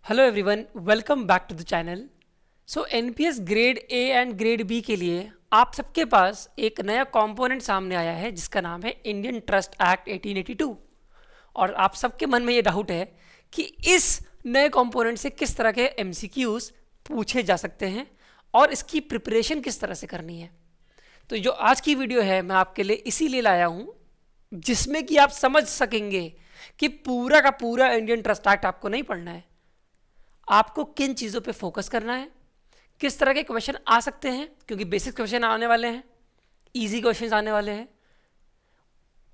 Hello everyone, welcome back to the channel. So NPS grade A and grade B के लिए आप सबके पास एक नया कंपोनेंट सामने आया है जिसका नाम है इंडियन ट्रस्ट एक्ट 1882। और आप सबके मन में ये डाउट है कि इस नए कंपोनेंट से किस तरह के एमसीक्यूज पूछे जा सकते हैं और इसकी प्रिपरेशन किस तरह से करनी है। तो जो आज की वीडियो है मैं आपके लिए इसीलिए लाया हूँ जिसमें कि आप समझ सकेंगे कि पूरा का पूरा इंडियन ट्रस्ट एक्ट आपको नहीं पढ़ना है, आपको किन चीज़ों पे फोकस करना है, किस तरह के क्वेश्चन आ सकते हैं, क्योंकि बेसिक क्वेश्चन आने वाले हैं, इजी क्वेश्चन आने वाले हैं,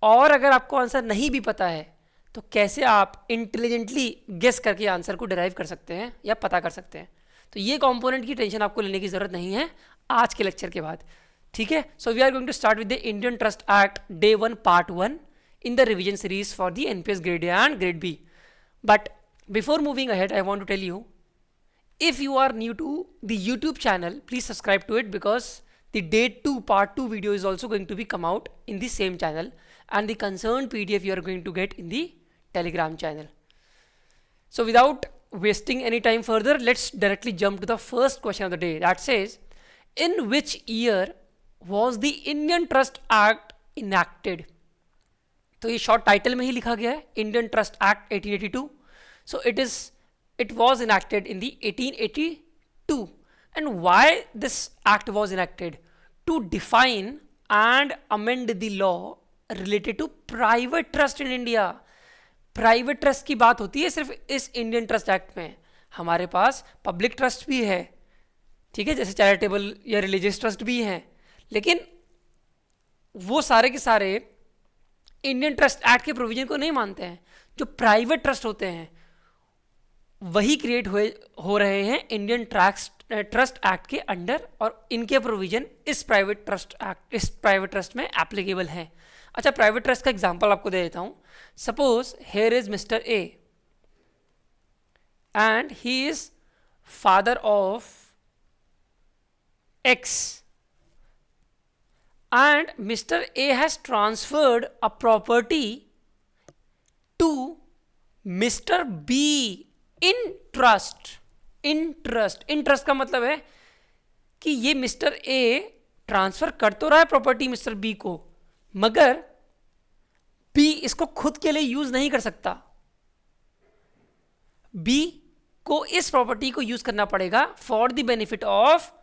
और अगर आपको आंसर नहीं भी पता है तो कैसे आप इंटेलिजेंटली गेस करके आंसर को डिराइव कर सकते हैं या पता कर सकते हैं। तो ये कंपोनेंट की टेंशन आपको लेने की ज़रूरत नहीं है आज के लेक्चर के बाद, ठीक है। So we are going to start with the Indian Trust Act day 1 part 1 in the revision series for the NPS grade A and grade B. But before moving ahead, I want to tell you, if you are new to the YouTube channel, please subscribe to it because the day 2 part 2 video is also going to be come out in the same channel, and the concerned PDF you are going to get in the Telegram channel. So without wasting any time further, let's directly jump to the first question of the day that says, in which year was the Indian Trust Act enacted? तो ये short title में ही लिखा गया है Indian Trust Act 1882. So it was enacted in the 1882. And why this act was enacted? To define and amend the law related to private trust in India. Private trust की बात होती है सिर्फ इस इंडियन ट्रस्ट एक्ट में. हमारे पास public trust भी है, ठीक है, जैसे चैरिटेबल या रिलीजियस ट्रस्ट भी हैं, लेकिन वो सारे के सारे इंडियन ट्रस्ट एक्ट के प्रोविजन को नहीं मानते हैं. जो प्राइवेट ट्रस्ट होते हैं वही क्रिएट हो रहे हैं इंडियन ट्रस्ट एक्ट के अंडर, और इनके प्रोविजन इस प्राइवेट ट्रस्ट में एप्लीकेबल हैं. अच्छा, प्राइवेट ट्रस्ट का एग्जांपल आपको दे देता हूं. Suppose here is mister A and he is father of x, and Mr. A has transferred a property to Mr. B in trust. in trust का मतलब है कि ये मिस्टर ए ट्रांसफर कर तो रहा है प्रॉपर्टी मिस्टर बी को, मगर बी इसको खुद के लिए यूज नहीं कर सकता. बी को इस प्रॉपर्टी को यूज करना पड़ेगा for the benefit of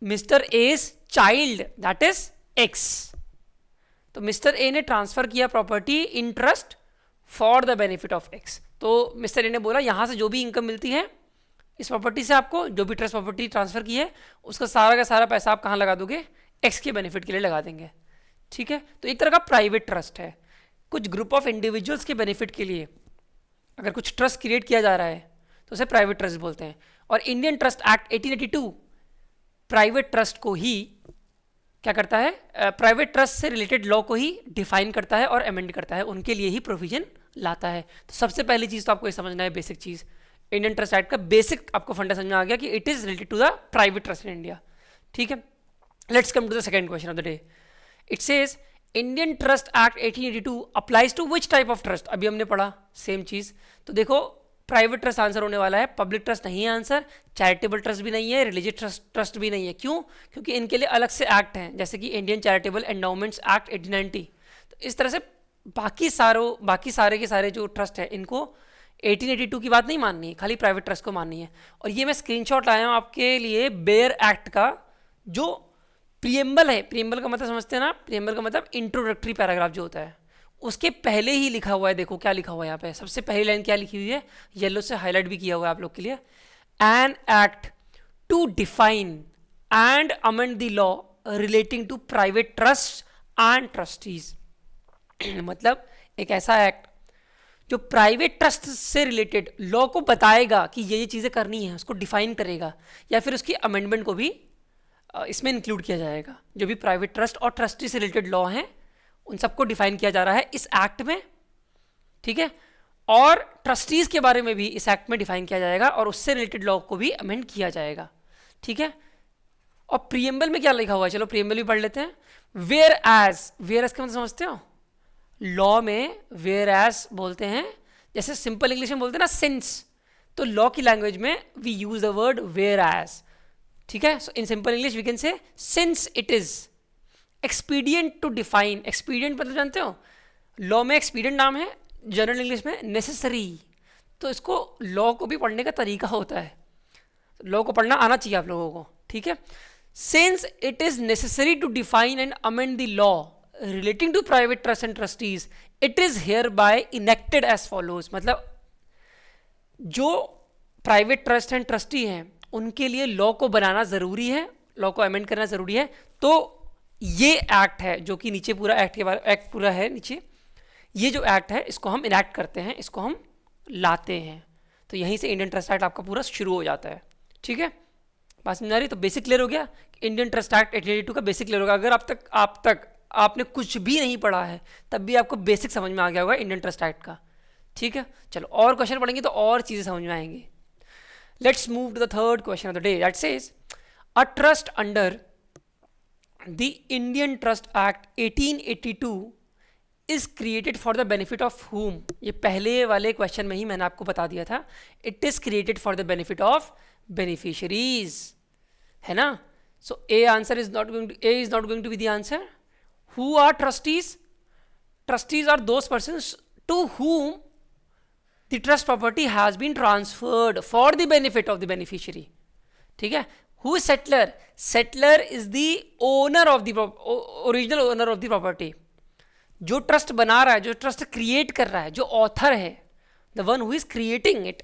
mister as child, that is X. तो मिस्टर ए ने ट्रांसफर किया property in trust for the benefit of X. तो मिस्टर ए ने बोला यहां से जो भी इनकम मिलती है इस प्रॉपर्टी से, आपको जो भी ट्रस्ट प्रॉपर्टी ट्रांसफर की है उसका सारा का सारा पैसा आप कहां लगा दोगे? एक्स के बेनिफिट के लिए लगा देंगे, ठीक है. तो एक तरह का प्राइवेट ट्रस्ट है. कुछ ग्रुप ऑफ इंडिविजुअल्स के बेनिफिट के लिए अगर कुछ ट्रस्ट क्रिएट किया जा रहा है तो उसे प्राइवेट ट्रस्ट बोलते हैं. और Indian Trust Act 1882 private trust को ही क्या करता है? प्राइवेट ट्रस्ट से रिलेटेड लॉ को ही डिफाइन करता है और अमेंड करता है, उनके लिए ही प्रोविजन लाता है. तो सबसे पहली चीज तो आपको ये समझना है, बेसिक चीज इंडियन ट्रस्ट एक्ट का बेसिक आपको फंडा समझ में आ गया कि it is related to the private trust in India, ठीक है. Let's come to the second question of the day. It says Indian Trust Act 1882 applies to which type of trust? अभी हमने पढ़ा सेम चीज. तो देखो, प्राइवेट ट्रस्ट आंसर होने वाला है, पब्लिक ट्रस्ट नहीं है आंसर, चैरिटेबल ट्रस्ट भी नहीं है, रिलीजियस ट्रस्ट भी नहीं है. क्यों? क्योंकि इनके लिए अलग से एक्ट हैं, जैसे कि इंडियन चैरिटेबल एंडाउमेंट्स एक्ट 1890. तो इस तरह से बाकी सारे के सारे जो ट्रस्ट है इनको 1882 की बात नहीं माननी है, खाली प्राइवेट ट्रस्ट को माननी है. और ये मैं स्क्रीनशॉट लाया हूँ आपके लिए बेयर एक्ट का, जो प्रियम्बल है. प्रियम्बल का मतलब समझते हैं ना? प्रियम्बल का मतलब इंट्रोडक्टरी पैराग्राफ जो होता है, उसके पहले ही लिखा हुआ है. देखो क्या लिखा हुआ है यहाँ पे, सबसे पहली लाइन क्या लिखी हुई है, येलो से हाईलाइट भी किया हुआ है आप लोग के लिए. An act to define and amend the law relating to private trust and trustees. मतलब एक ऐसा एक्ट जो प्राइवेट ट्रस्ट से रिलेटेड लॉ को बताएगा कि ये चीज़ें करनी है, उसको डिफाइन करेगा, या फिर उसकी अमेंडमेंट को भी इसमें इंक्लूड किया जाएगा. जो भी प्राइवेट ट्रस्ट और ट्रस्टी से रिलेटेड लॉ हैं उन सबको डिफाइन किया जा रहा है इस एक्ट में, ठीक है. और ट्रस्टीज के बारे में भी इस एक्ट में डिफाइन किया जाएगा और उससे रिलेटेड लॉ को भी अमेंड किया जाएगा, ठीक है. और प्रियम्बल में क्या लिखा हुआ है? चलो प्रियम्बल भी पढ़ लेते हैं. वेयर एज का मतलब समझते हो? लॉ में वेयर एज बोलते हैं, जैसे सिंपल इंग्लिश में बोलते हैं ना सिंस, तो लॉ की लैंग्वेज में we use the word whereas एज, ठीक है. So in simple English we can say since it is expedient to define. Expedient मतलब जानते हो, लॉ में एक्सपीडियंट नाम है, जनरल इंग्लिश में नेसेसरी. तो इसको लॉ को भी पढ़ने का तरीका होता है, लॉ को पढ़ना आना चाहिए आप लोगों को, ठीक है. Since it is necessary to define and amend the law relating to private trust and trustees, it is hereby enacted as follows. मतलब जो प्राइवेट ट्रस्ट एंड ट्रस्टी हैं उनके लिए लॉ को बनाना ज़रूरी है, लॉ को अमेंड करना ज़रूरी है. तो ये एक्ट है जो कि नीचे पूरा एक्ट के बारे एक्ट पूरा है नीचे, ये जो एक्ट है इसको हम इनैक्ट करते हैं, इसको हम लाते हैं. तो यहीं से इंडियन ट्रस्ट एक्ट आपका पूरा शुरू हो जाता है, ठीक है. बात समझ आ रही? तो बेसिक क्लियर हो गया. इंडियन ट्रस्ट एक्ट 1882 का बेसिक क्लियर होगा. अगर आप तक आपने कुछ भी नहीं पढ़ा है तब भी आपको बेसिक समझ में आ गया होगा इंडियन ट्रस्ट एक्ट का, ठीक है. चलो और क्वेश्चन पढ़ेंगे तो और चीज़ें समझ में आएंगी. Let's move to the third question of the day. That says a trust under the Indian Trust Act 1882 is created for the benefit of whom. ये पहले वाले क्वेश्चन में ही मैंने आपको बता दिया था. It is created for the benefit of beneficiaries, है ना. So a answer is not going to be the answer. Who are trustees? Trustees are those persons to whom the trust property has been transferred for the benefit of the beneficiary. ठीक है. Who is settler? Settler is the owner of the original owner of the property. जो trust बना रहा है, जो trust create कर रहा है, जो ऑथर है, the one who is creating it,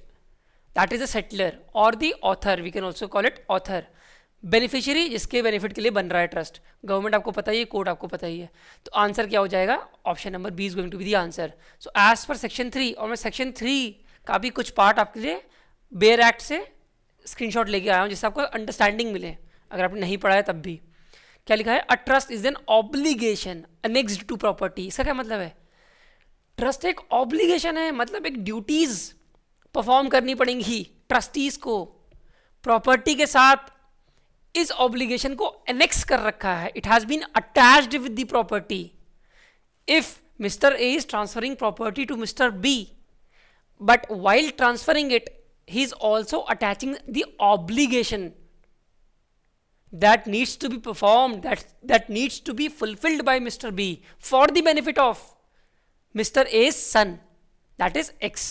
that is a settler or the author. We can also call it author. Beneficiary जिसके बेनिफिट के लिए बन रहा है ट्रस्ट, गवर्नमेंट आपको पता ही है, कोर्ट आपको पता ही है. तो आंसर क्या हो जाएगा? Option number B is going to be the answer. So as per section 3, और मैं सेक्शन 3 का भी कुछ पार्ट आपके लिए बेयर एक्ट से स्क्रीनशॉट लेके आया हूँ जिससे आपको अंडरस्टैंडिंग मिले अगर आपने नहीं पढ़ा है तब भी. क्या लिखा है? A trust is an obligation annexed to property. इसका क्या मतलब है? ट्रस्ट एक ऑब्लिगेशन है, मतलब एक ड्यूटीज परफॉर्म करनी पड़ेंगी ट्रस्टीज को. प्रॉपर्टी के साथ इस ऑब्लिगेशन को एनेक्स कर रखा है. It has been attached with the property. If mister A is transferring property to mister B, but while transferring it he is also attaching the obligation that needs to be performed, that needs to be fulfilled by Mr. B for the benefit of Mr. A's son, that is X.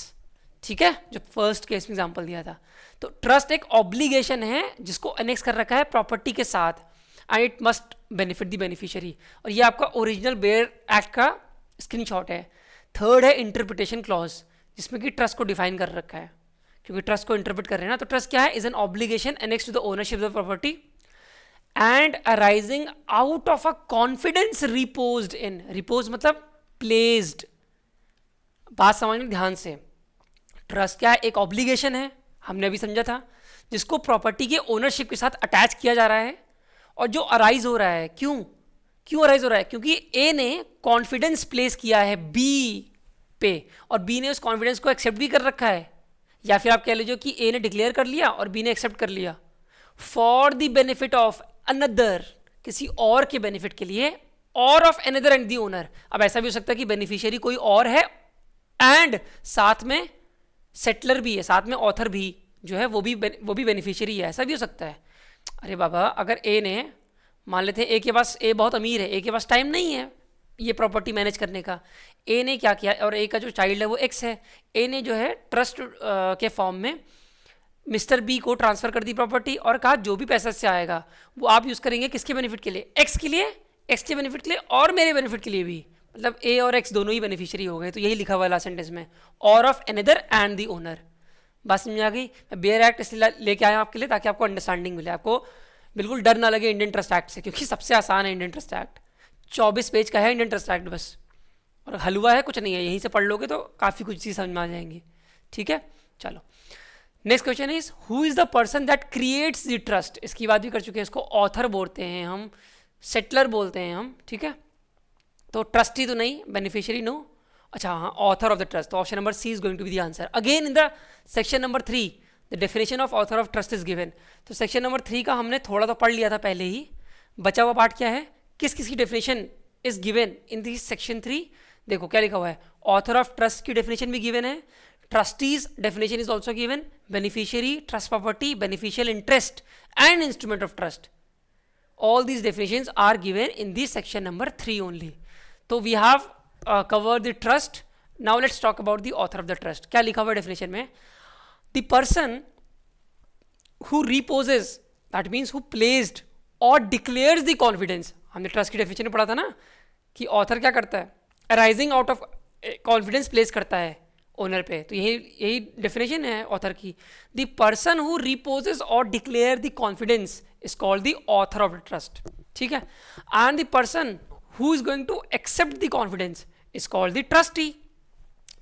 ठीक है, जो first case में example दिया था. तो trust एक obligation है जिसको अनेक्स कर रखा है प्रॉपर्टी के साथ, and it must benefit the beneficiary. और ये आपका ओरिजिनल बेयर एक्ट का स्क्रीनशॉट है. थर्ड है इंटरप्रिटेशन क्लॉज, जिसमें कि ट्रस्ट को डिफाइन कर रखा है, क्योंकि ट्रस्ट को इंटरप्रेट कर रहे हैं ना. तो ट्रस्ट क्या है? Is an obligation annex to the ownership of property and arising out of a confidence reposed in. repose मतलब placed. बात समझने ध्यान से. ट्रस्ट क्या है? एक ऑब्लिगेशन है, हमने अभी समझा था, जिसको प्रॉपर्टी के ओनरशिप के साथ अटैच किया जा रहा है और जो अराइज हो रहा है. क्यों अराइज हो रहा है? क्योंकि ए ने कॉन्फिडेंस प्लेस किया है बी पे और बी ने उस कॉन्फिडेंस को एक्सेप्ट भी कर रखा है, या फिर आप कह लीजिए कि ए ने डिक्लेयर कर लिया और बी ने एक्सेप्ट कर लिया for the benefit of another, किसी और के बेनिफिट के लिए, और of another and the owner. अब ऐसा भी हो सकता है कि बेनिफिशियरी कोई और है एंड साथ में सेटलर भी है, साथ में ऑथर भी जो है वो भी बेनिफिशियरी है. ऐसा भी हो सकता है. अरे बाबा, अगर ए ने मान लेते हैं ए के पास, ए बहुत अमीर है, ए के पास टाइम नहीं है ये प्रॉपर्टी मैनेज करने का. ए ने क्या किया, और ए का जो चाइल्ड है वो एक्स है, ए ने जो है ट्रस्ट के फॉर्म में मिस्टर बी को ट्रांसफर कर दी प्रॉपर्टी और कहा जो भी पैसा से आएगा वो आप यूज़ करेंगे किसके बेनिफिट के लिए? एक्स के लिए, एक्स के बेनिफिट के लिए और मेरे बेनिफिट के लिए भी. मतलब ए और एक्स दोनों ही बेनिफिशियरी हो गए. तो यही लिखा हुआ है लास्ट सेंटेंस में, और of another and the owner. बात समझ आ गई? मैं बेयर एक्ट इसलिए लेके आया आपके लिए ताकि आपको अंडरस्टैंडिंग मिले, आपको बिल्कुल डर ना लगे इंडियन ट्रस्ट एक्ट से, क्योंकि सबसे आसान है इंडियन ट्रस्ट एक्ट. 24 पेज का है इंडियन ट्रस्ट एक्ट बस, और हलवा है, कुछ नहीं है. यहीं से पढ़ लोगे तो काफ़ी कुछ चीज़ समझ में आ जाएंगी. ठीक है, चलो next question is who is the person that creates the trust. इसकी बात भी कर चुके हैं. इसको ऑथर बोलते हैं हम, सेटलर बोलते हैं हम. ठीक है, तो ट्रस्टी तो नहीं, बेनिफिशियरी नो. अच्छा हाँ, ऑथर ऑफ द ट्रस्ट. तो option number C is going to be the answer. Again in the section number 3 the definition of author of trust is given. तो सेक्शन नंबर 3 का हमने थोड़ा तो पढ़ लिया था पहले ही. बचा हुआ पार्ट क्या है? किस किस की definition is given in this section 3. देखो क्या लिखा हुआ है, ऑथर ऑफ ट्रस्ट की डेफिनेशन भी गिवन है, trustees definition is also given, beneficiary, trust property, beneficial interest and instrument of trust. All these definitions are given in this section number 3 only. So we have covered the trust. Now let's talk about the author of the trust. क्या लिखा हुआ definition में? The person who reposes, that means who placed or declares the confidence. हमने trust की definition में पढ़ा था ना कि author क्या करता है, arising out of confidence place करता है ओनर पे. तो यही डेफिनेशन है ऑथर की. द पर्सन हु रिपोजेस और declare the confidence is called the author of the trust. ठीक है. And the person who is going to accept the confidence is called the trustee.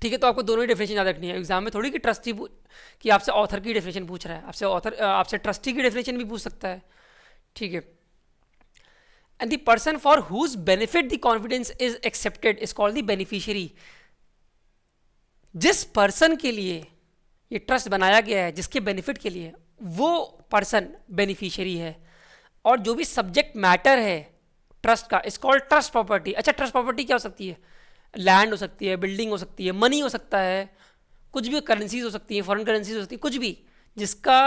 ठीक है. तो आपको दोनों ही डेफिनेशन याद रखनी है. एग्जाम में थोड़ी कि ट्रस्टी कि आपसे ऑथर की डेफिनेशन पूछ रहा है, आपसे ट्रस्टी की डेफिनेशन भी पूछ सकता है. ठीक है. And the person for whose benefit the confidence is accepted is called the beneficiary. जिस पर्सन के लिए ये ट्रस्ट बनाया गया है, जिसके बेनिफिट के लिए, वो पर्सन बेनिफिशियरी है. और जो भी सब्जेक्ट मैटर है ट्रस्ट का इज कॉल्ड ट्रस्ट प्रॉपर्टी. अच्छा, ट्रस्ट प्रॉपर्टी क्या हो सकती है? लैंड हो सकती है, बिल्डिंग हो सकती है, मनी हो सकता है, कुछ भी, करेंसीज हो सकती है, फॉरेन करेंसीज हो सकती है, कुछ भी जिसका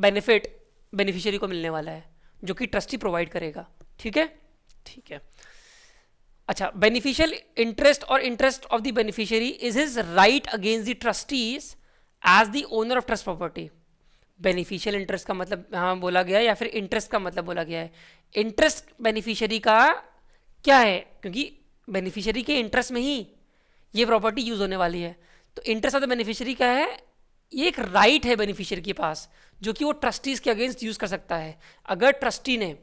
बेनिफिट बेनिफिशियरी को मिलने वाला है, जो कि ट्रस्टी प्रोवाइड करेगा. ठीक है. ठीक है. अच्छा, बेनिफिशियल इंटरेस्ट और interest of the beneficiary is his right against the trustees as the owner of trust property. Beneficial interest का मतलब यहाँ बोला गया है, या फिर इंटरेस्ट का मतलब बोला गया है. इंटरेस्ट बेनिफिशियरी का क्या है? क्योंकि बेनिफिशियरी के इंटरेस्ट में ही ये प्रॉपर्टी यूज होने वाली है. तो इंटरेस्ट ऑफ द बेनिफिशियरी क्या है? ये एक राइट है बेनिफिशियरी के पास, जो कि वो ट्रस्टीज के अगेंस्ट यूज कर सकता है. अगर ट्रस्टी ने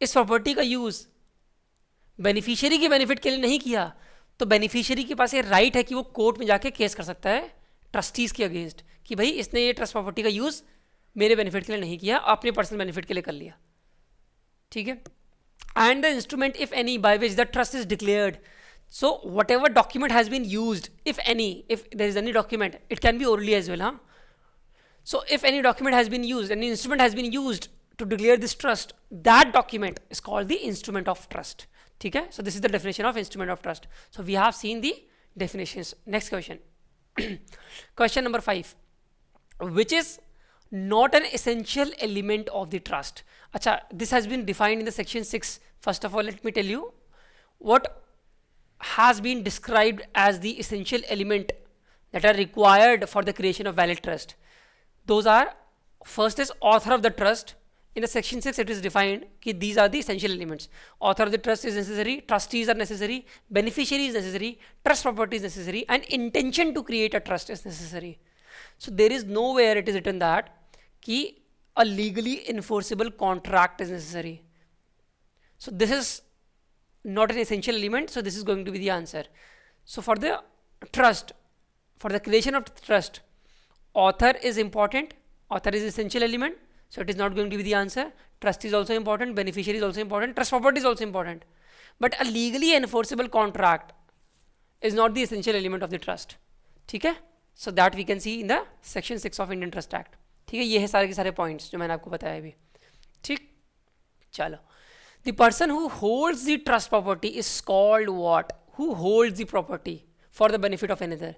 इस प्रॉपर्टी का यूज बेनिफिशियरी के बेनिफिट के लिए नहीं किया, तो बेनिफिशियरी के पास ये राइट है कि वो कोर्ट में जाके केस कर सकता है ट्रस्टीज के अगेंस्ट कि भाई इसने ये ट्रस्ट प्रॉपर्टी का यूज मेरे बेनिफिट के लिए नहीं किया, अपने पर्सनल बेनिफिट के लिए कर लिया. ठीक है. And the instrument if any by which the trust is declared. So whatever document has been used, if there is any document, it can be orally as well. हाँ. So if any document has been used, any instrument has been used to declare this trust, that document is called the instrument of trust. ठीक है. So this is the definition of instrument of trust. So we have seen the definitions. Next question. Question number 5. Which is not an essential element of the trust. अच्छा, this has been defined in the section 6. First of all, let me tell you what has been described as the essential element that are required for the creation of valid trust. Those are, first is author of the trust. In the section 6 it is defined कि these are the essential elements. Author of the trust is necessary, trustees are necessary, beneficiary is necessary, trust property is necessary, and intention to create a trust is necessary. So there is nowhere it is written that कि a legally enforceable contract is necessary. So this is not an essential element, so this is going to be the answer. So for the trust, for the creation of trust, author is important, author is essential element. So it is not going to be the answer. Trust is also important, beneficiary is also important, trust property is also important. But a legally enforceable contract is not the essential element of the trust. ठीक है. So that we can see in the section 6 of Indian Trust Act. ठीक है. ये है सारे के सारे points जो मैंने आपको बताया अभी. ठीक. चलो. The person who holds the trust property is called what? Who holds the property for the benefit of another?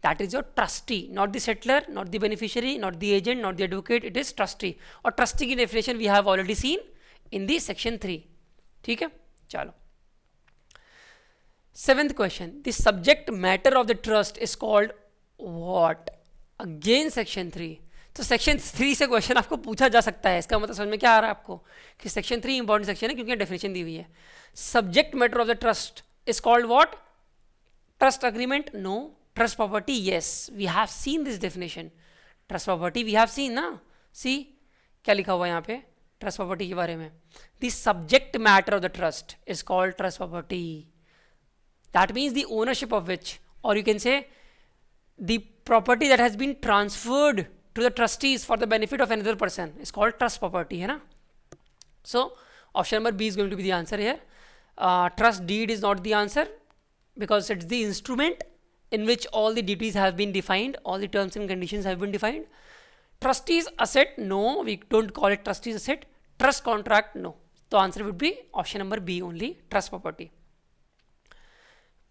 That is your trustee, not the settler, not the beneficiary, not the agent, not the advocate. It is trustee. और trustee की definition we have already seen in the section 3. ठीक है. चलो. 7th question. The subject matter of the trust is called what? Again section 3. तो section 3 से question आपको पूछा जा सकता है. इसका मतलब समझ में क्या आ रहा है आपको कि सेक्शन 3 इंपॉर्टेंट सेक्शन है क्योंकि डेफिनेशन दी हुई है. Subject matter of the trust is called what? Trust agreement? No. Trust property? Yes. We have seen this definition. Trust property we have seen ना. सी क्या लिखा हुआ है यहाँ पे ट्रस्ट प्रॉपर्टी के बारे में? The subject matter of the trust is called trust property. That means the ownership of which, और you can say the property that has been transferred to the trustees for the benefit of another person is called trust property, है ना. So option number B is going to be the answer here. Trust deed is not the answer because it's the instrument in which all the duties have been defined, all the terms and conditions have been defined. Trustees asset, no, we don't call it trustees asset. Trust contract, no. So answer would be option number B only, trust property.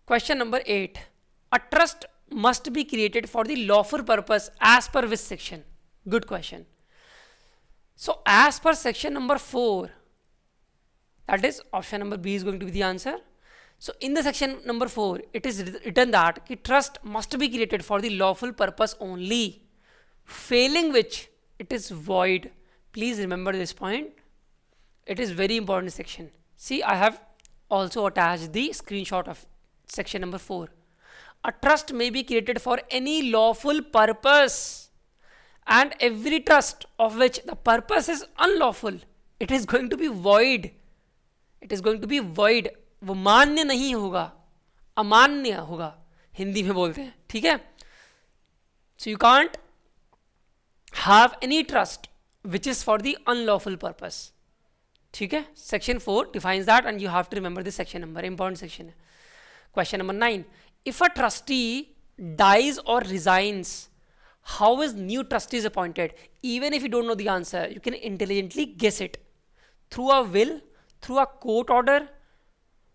Question number 8. A trust must be created for the lawful purpose as per which section? Good question. So as per section number 4, that is option number B is going to be the answer. So in the section number 4, it is written that the trust must be created for the lawful purpose only, failing which it is void. Please remember this point. It is very important section. See, I have also attached the screenshot of section number 4. A trust may be created for any lawful purpose, and every trust of which the purpose is unlawful, it is going to be void. It is going to be void. वो मान्य नहीं होगा, अमान्य होगा, हिंदी में बोलते हैं, ठीक है. So you can't have any trust which is for the unlawful purpose. ठीक है. Section 4 defines that, and you have to remember this section number. Important section है. Question number 9. If a trustee dies or resigns, how is new trustees appointed? Even if you don't know the answer, you can intelligently guess it through a will, through a court order.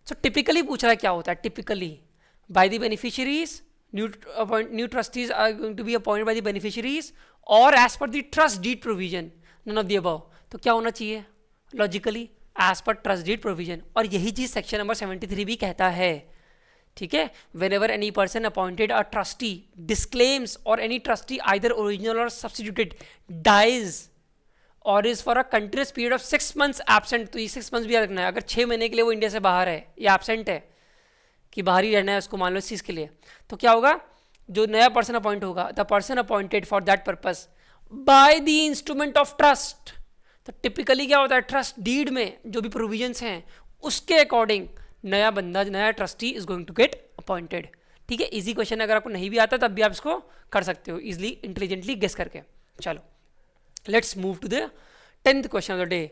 So typically पूछ रहा है क्या होता है? Typically by the beneficiaries, new trustees are going to be appointed by the beneficiaries, or as per the trust deed provision. None of the above. तो क्या होना चाहिए? Logically as per trust deed provision. और यही चीज section number 73 भी कहता है. ठीक है. Whenever any person appointed a trustee disclaims, or any trustee either original or substituted dies और is for a continuous period of 6 months absent, तो ये 6 months भी याद रखना है. अगर 6 महीने के लिए वो इंडिया से बाहर है या एबसेंट है कि बाहर ही रहना है उसको, मान लो इस चीज़ के लिए, तो क्या होगा? जो नया पर्सन अपॉइंट होगा, the person appointed for that purpose by the instrument of trust. तो टिपिकली क्या होता है? ट्रस्ट डीड में जो भी प्रोविजंस हैं उसके अकॉर्डिंग नया बंदा, नया trustee is going to get appointed. ठीक है. इजी क्वेश्चन, अगर आपको नहीं भी आता तब भी आप इसको कर सकते हो इजिली, इंटेलिजेंटली गेस करके. चलो, let's move to the 10th question of the day.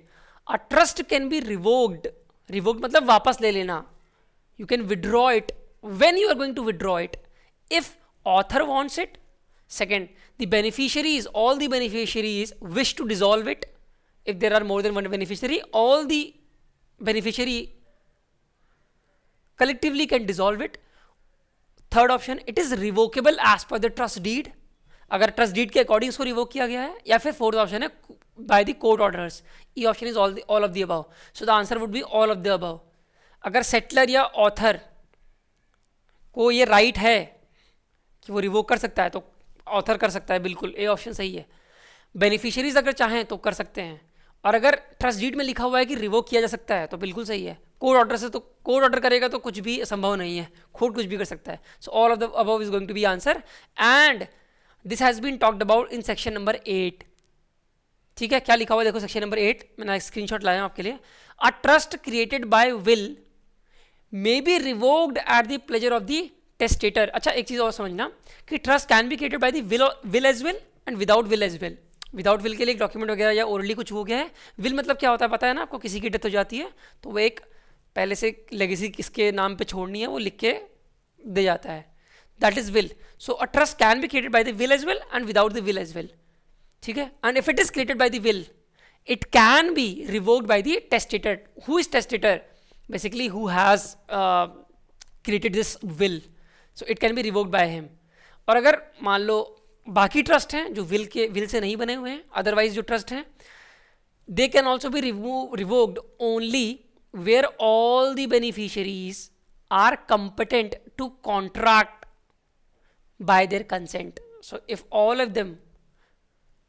A trust can be revoked. Revoked मतलब वापस ले लेना. You can withdraw it. When you are going to withdraw it? If author wants it. Second, the beneficiaries, all the beneficiaries wish to dissolve it. If there are more than one beneficiary, all the beneficiary collectively can dissolve it. Third option, it is revocable as per the trust deed. अगर trust deed के according इसको revoke किया गया है. या फिर fourth option है by the court orders. E option is all of the above. So the answer would be all of the above. अगर सेटलर या ऑथर को ये राइट है कि वो रिवोक कर सकता है तो ऑथर कर सकता है, बिल्कुल ए ऑप्शन सही है. बेनिफिशियरीज अगर चाहें तो कर सकते हैं, और अगर ट्रस्ट डीड में लिखा हुआ है कि रिवोक किया जा सकता है तो बिल्कुल सही है. कोर्ट ऑर्डर से तो कोर्ट ऑर्डर करेगा तो कुछ भी संभव नहीं है, कोर्ट कुछ भी कर सकता है. So all of the above is going to be answer, and this has been talked about in section number 8. ठीक है. क्या लिखा हुआ है देखो, सेक्शन नंबर 8 मैंने स्क्रीनशॉट लाया हूं आपके लिए. A trust created by will may be revoked at the pleasure of the testator. अच्छा, एक चीज और समझना कि trust can be created by the will as well and without will as well. Without will के लिए एक डॉक्यूमेंट वगैरह या ओरली कुछ हो गया है. विल मतलब क्या होता है पता है ना आपको? किसी की डेथ हो जाती है तो वो एक पहले से लेगेसी किसके नाम पे छोड़नी है वो लिख के दे जाता है. That is will. So a trust can be created by the will as well and without the will as well. ठीक है. And if it is created by the will, it can be revoked by the testator. Who is testator? Basically, who has created this will. So it can be revoked by him. और अगर मान लो बाकी trust हैं जो will से नहीं बने हुए हैं, अदरवाइज जो ट्रस्ट हैं, they can also be revoked only where all the beneficiaries are competent to contract by their consent. So if all of them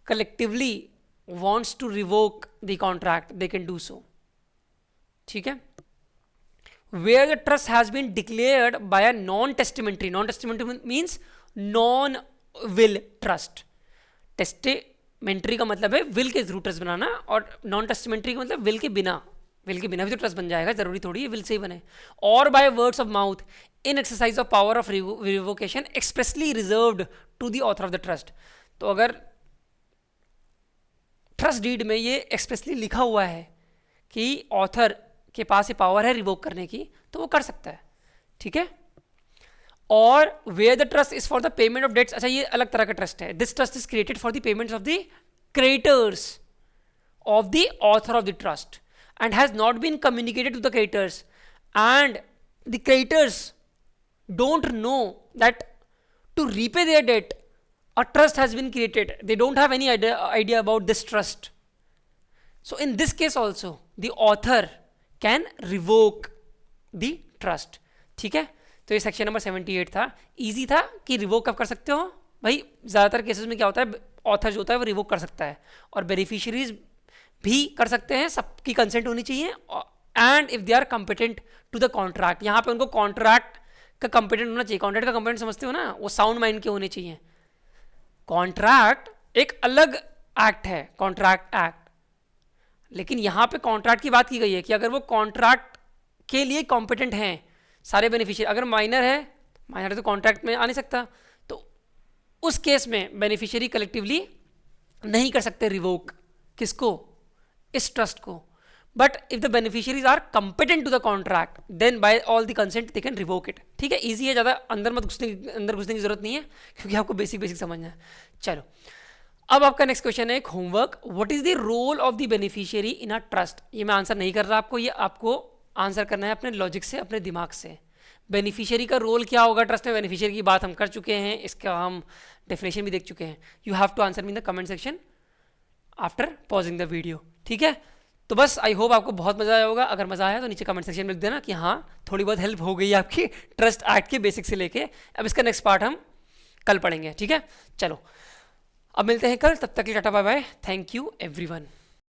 collectively wants to revoke the contract, they can do so. ठीक है. Where the trust has been declared by a non-testamentary means non-will trust. Testamentary का मतलब है will के through trust बनाना, और non-testamentary का मतलब will के बिना भी तो ट्रस्ट बन जाएगा, जरूरी थोड़ी है विल से ही बने. और by words of mouth in exercise of power of revocation expressly reserved to the author of the trust. तो अगर ट्रस्ट डीड में ये एक्सप्रेसली लिखा हुआ है कि ऑथर के पास ये पावर है रिवोक करने की, तो वो कर सकता है. ठीक है. और where the trust is for the payment of debts. अच्छा, ये अलग तरह का ट्रस्ट है. This trust is created for the payments of the creditors of the author of the trust and has not been communicated to the creditors, and the creditors don't know that to repay their debt, a trust has been created. They don't have any idea about this trust. So in this case also the author can revoke the trust. ठीक है, तो ये section number 78 था. Easy था कि revoke कब कर सकते हो भाई. ज़्यादातर केसेस में क्या होता है, ऑथर जो होता है वो रिवोक कर सकता है, और बेनिफिशियरीज भी कर सकते हैं, सबकी कंसेंट होनी चाहिए. And if they are competent to the contract, यहाँ पे उनको कॉन्ट्रैक्ट का कॉम्पिटेंट होना चाहिए. कॉन्ट्रैक्ट का कॉम्पिटेंट समझते हो ना, वो साउंड माइंड के होने चाहिए. कॉन्ट्रैक्ट एक अलग एक्ट है, कॉन्ट्रैक्ट एक्ट, लेकिन यहाँ पे कॉन्ट्रैक्ट की बात की गई है कि अगर वो कॉन्ट्रैक्ट के लिए कॉम्पिटेंट हैं सारे बेनिफिशियरी. अगर माइनर है, माइनर तो कॉन्ट्रैक्ट में आ नहीं सकता, तो उस केस में बेनिफिशियरी कलेक्टिवली नहीं कर सकते रिवोक. किसको? इस ट्रस्ट को. But if the beneficiaries are competent to the contract, then by all the consent they can revoke it. ठीक है, इजी है, ज़्यादा अंदर घुसने की जरूरत नहीं है, क्योंकि आपको बेसिक समझना है. चलो, अब आपका नेक्स्ट क्वेश्चन है एक homework. What is the role of the beneficiary in a trust. ये मैं आंसर नहीं कर रहा आपको, ये आपको आंसर करना है अपने लॉजिक से, अपने दिमाग से. बेनिफिशियरी का रोल क्या होगा ट्रस्ट में. बेनिफिशियरी की बात हम कर चुके हैं, इसका हम डेफिनेशन भी देख चुके हैं. You have to answer me in the comment section after pausing the video. ठीक है, तो बस आई होप आपको बहुत मजा आया होगा. अगर मजा आया तो नीचे कमेंट सेक्शन में लिख देना कि हाँ थोड़ी बहुत हेल्प हो गई आपकी ट्रस्ट एक्ट के बेसिक से लेके. अब इसका नेक्स्ट पार्ट हम कल पढ़ेंगे. ठीक है, चलो अब मिलते हैं कल, तब तक के लिए tata bye bye. Thank you everyone.